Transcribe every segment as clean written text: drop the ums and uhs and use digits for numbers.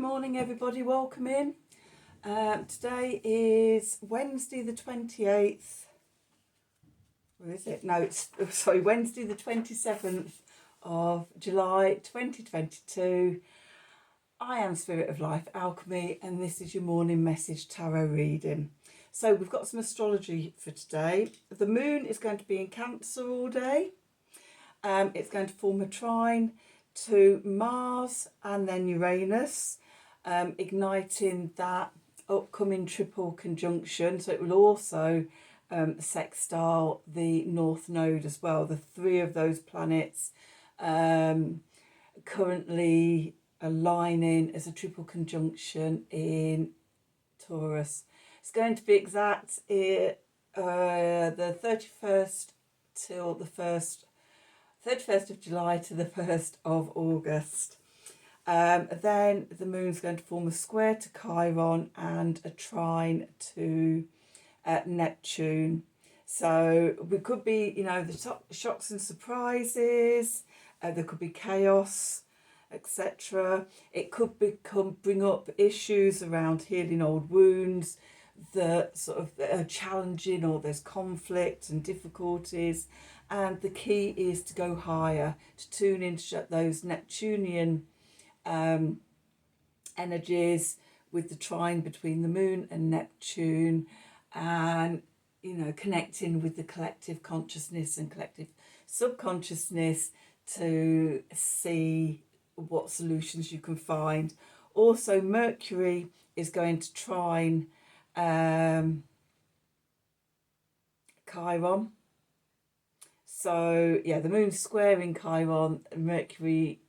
morning everybody, welcome in. Today is Wednesday the 28th. Where is it? No, it's Wednesday the 27th of July 2022. I am Spirit of Life Alchemy and this is your morning message tarot reading. So we've got some astrology for today. The moon is going to be in Cancer all day. It's going to form a trine to Mars and then Uranus, igniting that upcoming triple conjunction. So it will also sextile the North Node as well. The three of those planets currently aligning as a triple conjunction in Taurus. It's going to be exact the 31st till the 31st of July to the 1st of August. Then the moon's going to form a square to Chiron and a trine to Neptune. So we could be, the shocks and surprises, there could be chaos, etc. It could bring up issues around healing old wounds that sort of are challenging, or there's conflict and difficulties. And the key is to go higher, to tune into those Neptunian energies with the trine between the moon and Neptune, and connecting with the collective consciousness and collective subconsciousness to see what solutions you can find. Also, Mercury is going to trine Chiron. So yeah, the moon's squaring Chiron, Mercury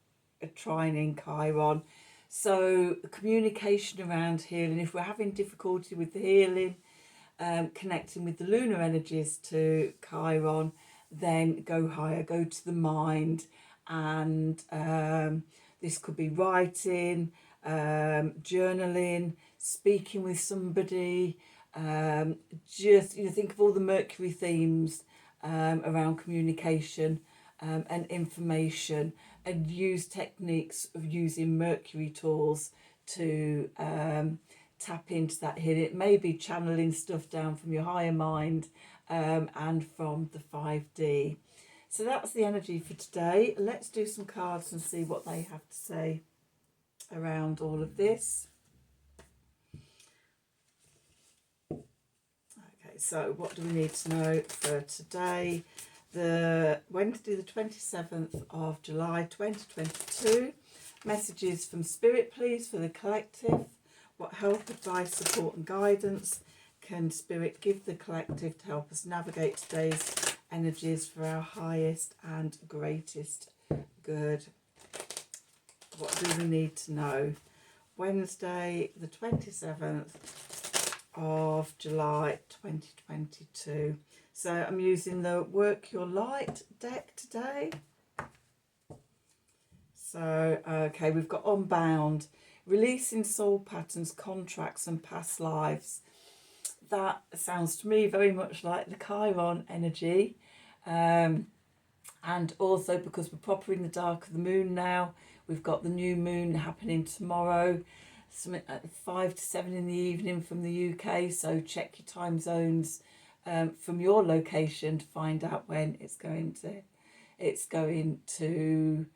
trining Chiron. So communication around healing. If we're having difficulty with the healing, connecting with the lunar energies to Chiron, then go higher, go to the mind. And this could be writing, journaling, speaking with somebody. Just think of all the Mercury themes around communication and information, and use techniques of using Mercury tools to tap into that healing. It may be channeling stuff down from your higher mind and from the 5D. So that's the energy for today. Let's do some cards and see what they have to say around all of this. Okay, so what do we need to know for today? The Wednesday the 27th of July 2022. Messages from Spirit, please, for the collective. What help, advice, support and guidance can Spirit give the collective to help us navigate today's energies for our highest and greatest good? What do we need to know? Wednesday the 27th of July 2022. So I'm using the Work Your Light deck today. So, okay, we've got Unbound, releasing soul patterns, contracts and past lives. That sounds to me very much like the Chiron energy. And also, because we're proper in the dark of the moon now, we've got the new moon happening tomorrow, something at 5 to 7 in the evening from the UK. So check your time zones from your location to find out when it's going to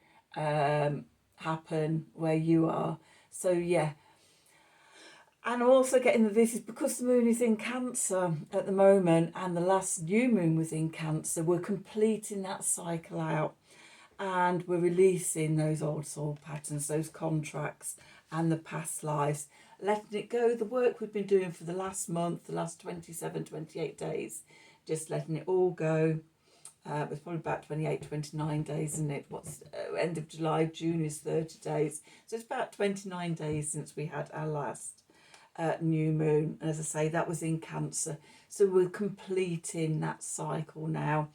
happen where you are. So yeah. And I'm also getting that this is because the moon is in Cancer at the moment, and the last new moon was in Cancer. We're completing that cycle out, and we're releasing those old soul patterns, those contracts and the past lives, letting it go. The work we've been doing for the last month, the last 27, 28 days, just letting it all go. It's probably about 28, 29 days, isn't it? What's end of July, June is 30 days. So it's about 29 days since we had our last new moon. And as I say, that was in Cancer. So we're completing that cycle now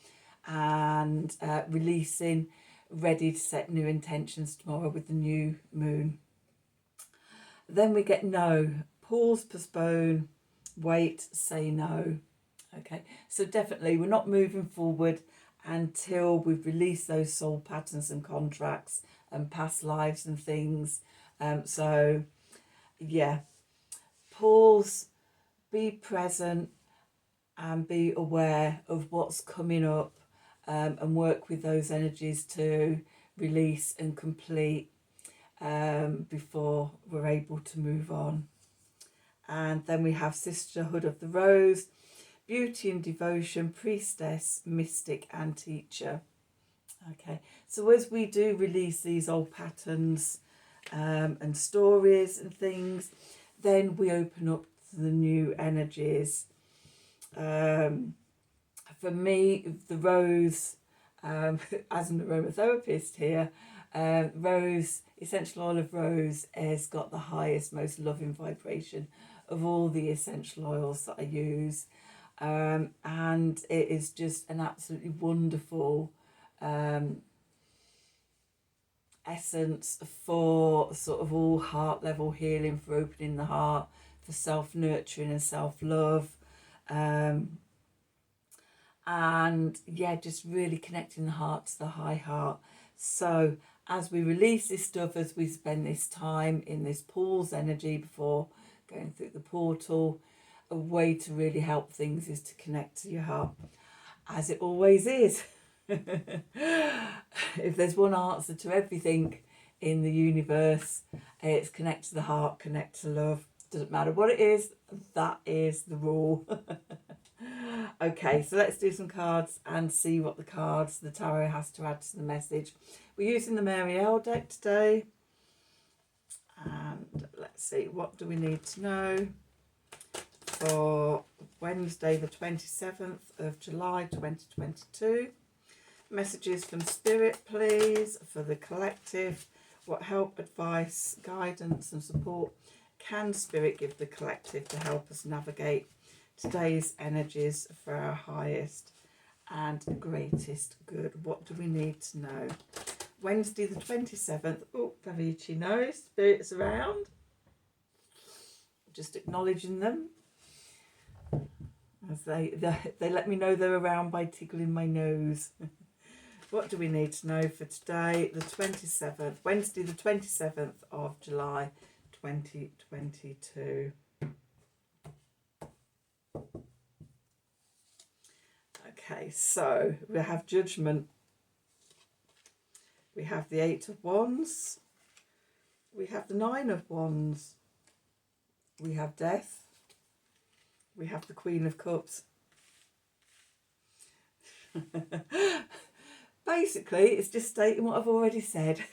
and releasing, ready to set new intentions tomorrow with the new moon. Then we get no, pause, postpone, wait, say no. Okay, so definitely we're not moving forward until we've released those soul patterns and contracts and past lives and things. So yeah, pause, be present, and be aware of what's coming up, and work with those energies to release and complete, before we're able to move on. And then we have Sisterhood of the Rose, Beauty and Devotion, Priestess, Mystic and Teacher. Okay, so as we do release these old patterns, and stories and things, then we open up to the new energies. For me, the rose, as an aromatherapist here, rose, essential oil of rose, has got the highest, most loving vibration of all the essential oils that I use. And it is just an absolutely wonderful essence for sort of all heart level healing, for opening the heart, for self-nurturing and self-love. And yeah, just really connecting the heart to the high heart. So as we release this stuff, as we spend this time in this pause energy before going through the portal, a way to really help things is to connect to your heart, as it always is. If there's one answer to everything in the universe, it's connect to the heart, connect to love. Doesn't matter what it is, that is the rule. Okay, so let's do some cards and see what the cards, the tarot, has to add to the message. We're using the Marielle deck today. And let's see, what do we need to know for Wednesday the 27th of July 2022. Messages from Spirit, please, for the collective. What help, advice, guidance and support can Spirit give the collective to help us navigate today's energies for our highest and greatest good? What do we need to know? Wednesday the 27th. Oh, very itchy nose. Spirit's around. Just acknowledging them. As they let me know they're around by tickling my nose. What do we need to know for today, the 27th, Wednesday the 27th of July 2022? Okay, so we have Judgment. We have the Eight of Wands. We have the Nine of Wands. We have Death. We have the Queen of Cups. Basically, it's just stating what I've already said.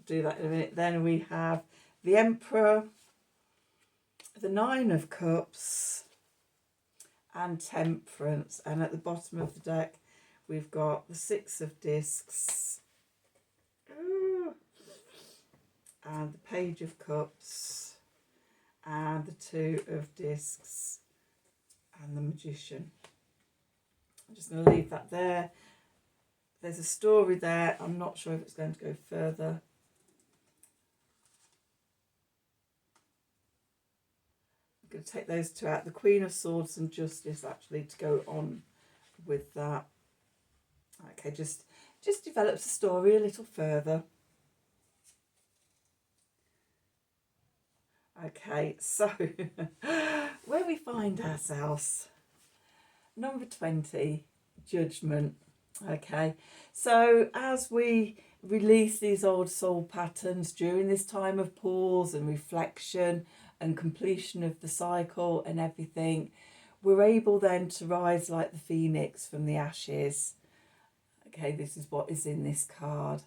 Do that in a minute. Then we have the Emperor, the Nine of Cups, and Temperance. And at the bottom of the deck, we've got the Six of Discs, and the Page of Cups, and the Two of Discs, and the Magician. I'm just going to leave that there. There's a story there. I'm not sure if it's going to go further. I'm going to take those two out. The Queen of Swords and Justice, actually, to go on with that. Okay, just develops the story a little further. Okay, so where we find ourselves, number 20, Judgment. Okay, so as we release these old soul patterns during this time of pause and reflection and completion of the cycle and everything, we're able then to rise like the phoenix from the ashes. Okay, this is what is in this card.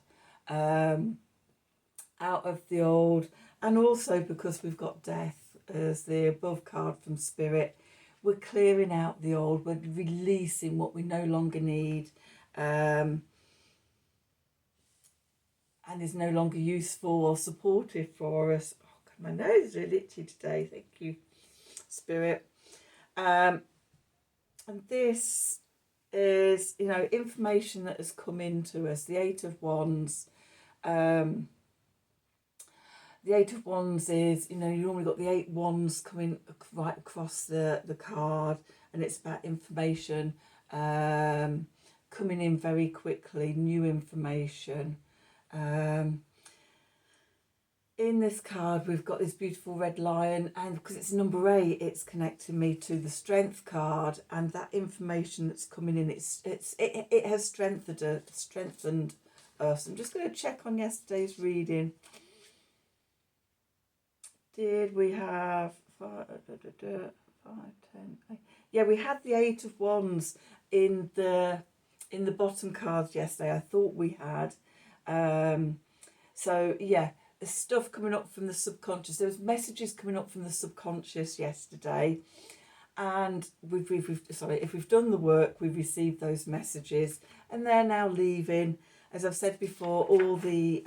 Out of the old, and also because we've got Death as the above card from Spirit, we're clearing out the old, we're releasing what we no longer need, and is no longer useful or supportive for us. Oh God, my nose is really itchy today. Thank you, Spirit. And this is, you know, information that has come into us. The Eight of Wands. The Eight of Wands is, you know, you normally got the 8 wands coming right across the card, and it's about information coming in very quickly, new information. in this card, we've got this beautiful red lion, and because it's number 8, it's connecting me to the strength card, and that information that's coming in, it has strengthened us. I'm just going to check on yesterday's reading. Did we have 5, 10, 8? Yeah, we had the 8 of Wands in the bottom cards yesterday. I thought we had. So yeah, the stuff coming up from the subconscious. There was messages coming up from the subconscious yesterday, and if we've done the work, we've received those messages, and they're now leaving. As I've said before, all the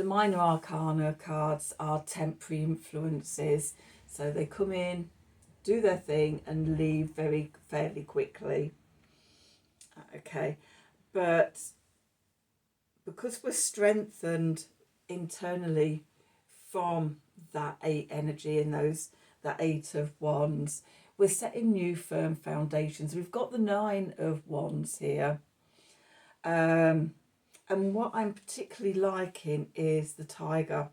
minor arcana cards are temporary influences, so they come in, do their thing, and leave fairly quickly. Okay, but because we're strengthened internally from that 8 energy and that 8 of Wands, we're setting new firm foundations. We've got the 9 of Wands here. And what I'm particularly liking is the tiger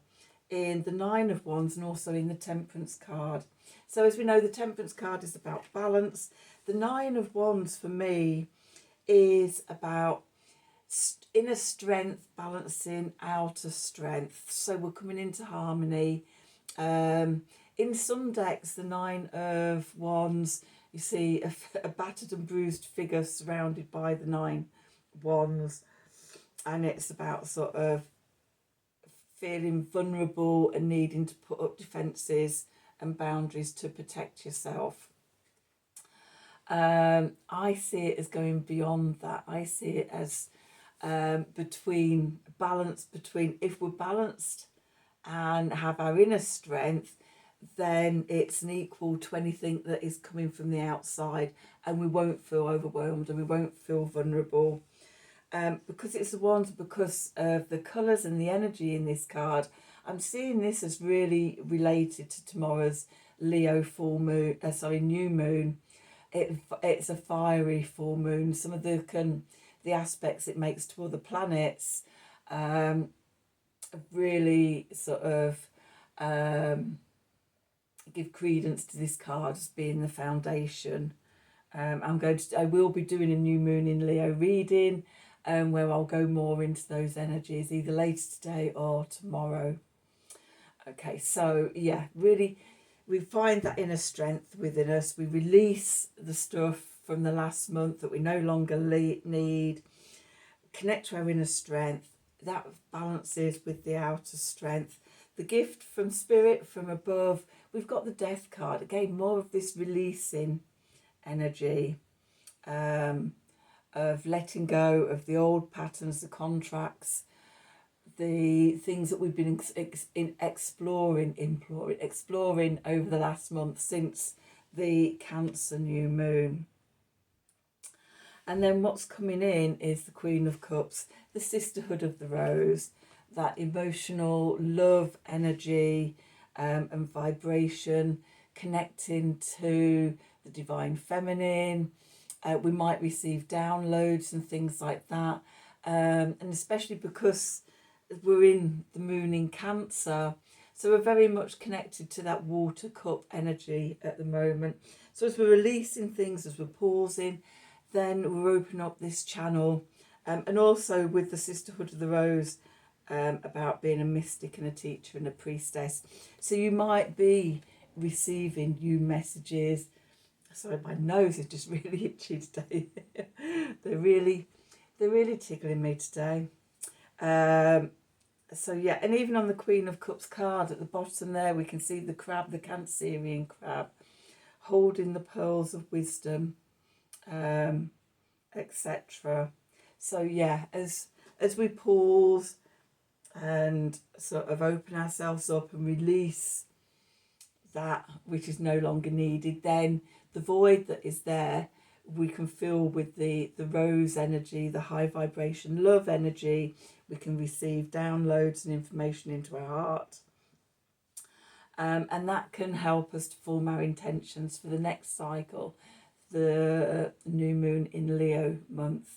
in the 9 of Wands and also in the Temperance card. So as we know, the Temperance card is about balance. The 9 of Wands for me is about inner strength balancing outer strength. So we're coming into harmony. In some decks, the 9 of Wands, you see a battered and bruised figure surrounded by the 9 Wands, and it's about sort of feeling vulnerable and needing to put up defences and boundaries to protect yourself. I see it as going beyond that. I see it as between if we're balanced and have our inner strength, then it's an equal to anything that is coming from the outside, and we won't feel overwhelmed and we won't feel vulnerable. Because it's the ones, because of the colours and the energy in this card, I'm seeing this as really related to tomorrow's Leo new moon. It's a fiery full moon. Some of the aspects it makes to other planets really sort of give credence to this card as being the foundation. I will be doing a new moon in Leo reading, where I'll go more into those energies either later today or tomorrow. Okay, so yeah, really we find that inner strength within us. We release the stuff from the last month that we no longer need, connect to our inner strength. That balances with the outer strength. The gift from spirit, from above, we've got the death card. Again, more of this releasing energy, of letting go of the old patterns, the contracts, the things that we've been exploring over the last month since the Cancer new moon. And then what's coming in is the Queen of Cups, the sisterhood of the rose, that emotional love energy and vibration, connecting to the divine feminine. We might receive downloads and things like that. And especially because we're in the moon in Cancer, so we're very much connected to that water cup energy at the moment. So as we're releasing things, as we're pausing, then we're opening up this channel. And also with the sisterhood of the rose, about being a mystic and a teacher and a priestess. So you might be receiving new messages. Sorry, my nose is just really itchy today. They're really tickling me today. So yeah, and even on the Queen of Cups card at the bottom there, we can see the crab, the Cancerian crab, holding the pearls of wisdom, etc. So yeah, as we pause and sort of open ourselves up and release that which is no longer needed, then the void that is there, we can fill with the rose energy, the high vibration love energy. We can receive downloads and information into our heart. And that can help us to form our intentions for the next cycle, the new moon in Leo month.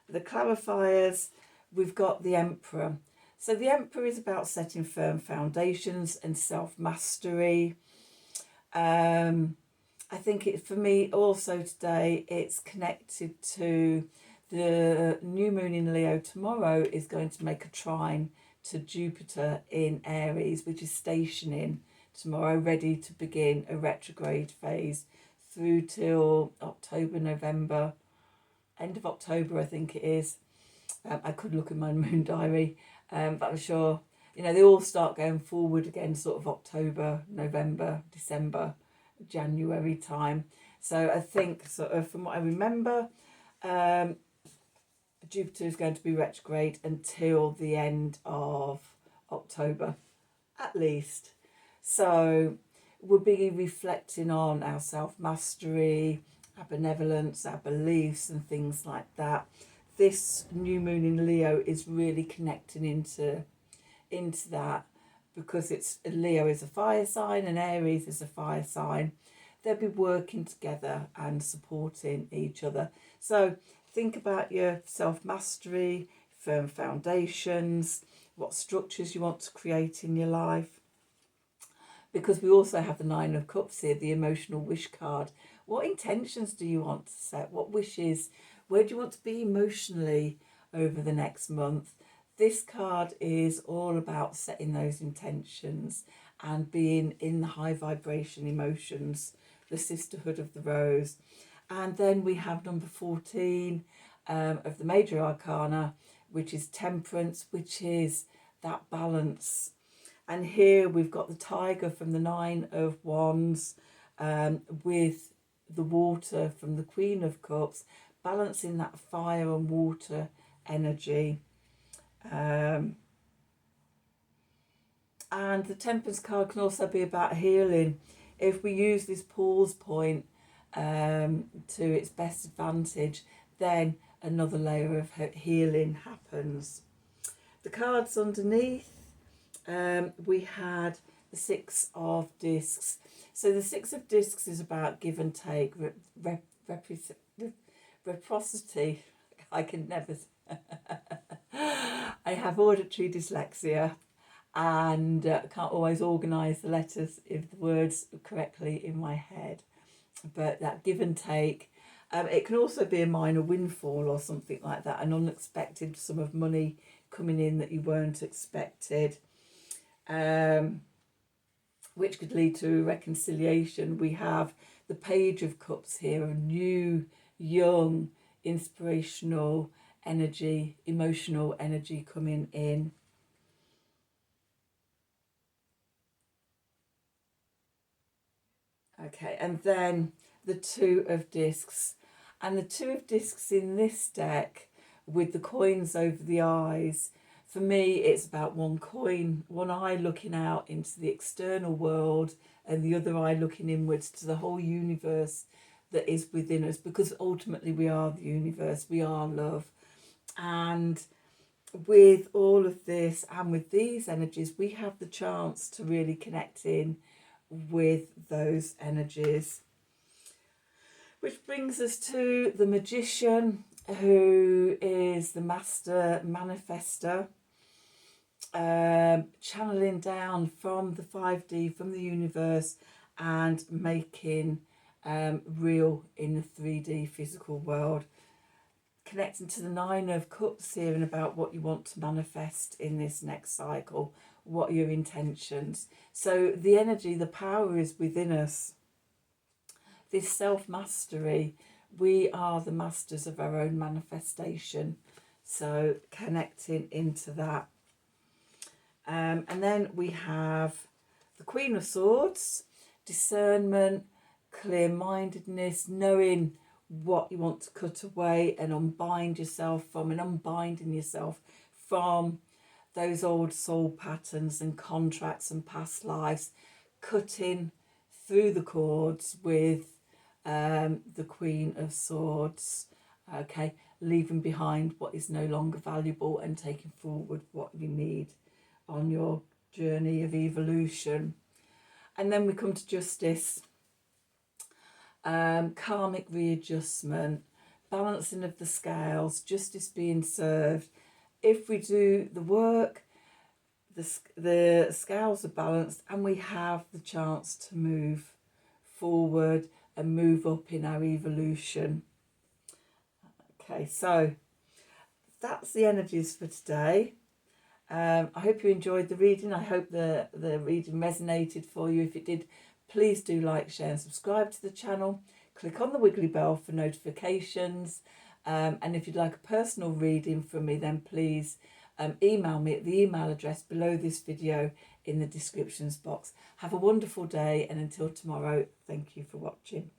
The clarifiers, we've got the Emperor. So the Emperor is about setting firm foundations and self-mastery. I think for me also today, it's connected to the new moon in Leo tomorrow is going to make a trine to Jupiter in Aries, which is stationing tomorrow, ready to begin a retrograde phase through till October, November, end of October, I think it is. I could look at my moon diary, but I'm sure, they all start going forward again, sort of October, November, December, January time. So I think, sort of from what I remember, Jupiter is going to be retrograde until the end of October, at least. So we'll be reflecting on our self-mastery, our benevolence, our beliefs and things like that. This new moon in Leo is really connecting into that, because it's Leo is a fire sign and Aries is a fire sign. They'll be working together and supporting each other. So think about your self-mastery, firm foundations, what structures you want to create in your life. Because we also have the Nine of Cups here, the emotional wish card. What intentions do you want to set? What wishes? Where do you want to be emotionally over the next month? This card is all about setting those intentions and being in the high vibration emotions, the sisterhood of the rose. And then we have number 14 of the major arcana, which is temperance, which is that balance. And here we've got the tiger from the Nine of Wands, with the water from the Queen of Cups, balancing that fire and water energy. And the temperance card can also be about healing. If we use this pause point to its best advantage, then another layer of healing happens. The cards underneath, we had the Six of Discs. So the Six of Discs is about give and take, reciprocity. I can never. I have auditory dyslexia and can't always organise the letters of the words correctly in my head. But that give and take, it can also be a minor windfall or something like that, an unexpected sum of money coming in that you weren't expected, which could lead to reconciliation. We have the Page of Cups here, a new, young, inspirational energy, emotional energy coming in. Okay, and then the Two of Discs. And the Two of Discs in this deck, with the coins over the eyes, for me, it's about one coin, one eye looking out into the external world and the other eye looking inwards to the whole universe that is within us, because ultimately we are the universe, we are love. And with all of this and with these energies, we have the chance to really connect in with those energies. Which brings us to the Magician, who is the master manifestor, channeling down from the 5D, from the universe, and making real in the 3D physical world. Connecting to the Nine of Cups here and about what you want to manifest in this next cycle, what are your intentions. So the energy, the power is within us. This self-mastery, we are the masters of our own manifestation. So connecting into that. And then we have the Queen of Swords, discernment, clear-mindedness, knowing what you want to cut away and unbind yourself from, and unbinding yourself from those old soul patterns and contracts and past lives, cutting through the cords with the Queen of Swords, okay, leaving behind what is no longer valuable and taking forward what you need on your journey of evolution. And then we come to Justice, karmic readjustment, balancing of the scales, justice being served. If we do the work, the scales are balanced, and we have the chance to move forward and move up in our evolution. Okay, so that's the energies for today. I hope you enjoyed the reading. I hope the reading resonated for you. If it did, please do like, share and subscribe to the channel. Click on the wiggly bell for notifications. And if you'd like a personal reading from me, then please email me at the email address below this video in the descriptions box. Have a wonderful day, and until tomorrow, thank you for watching.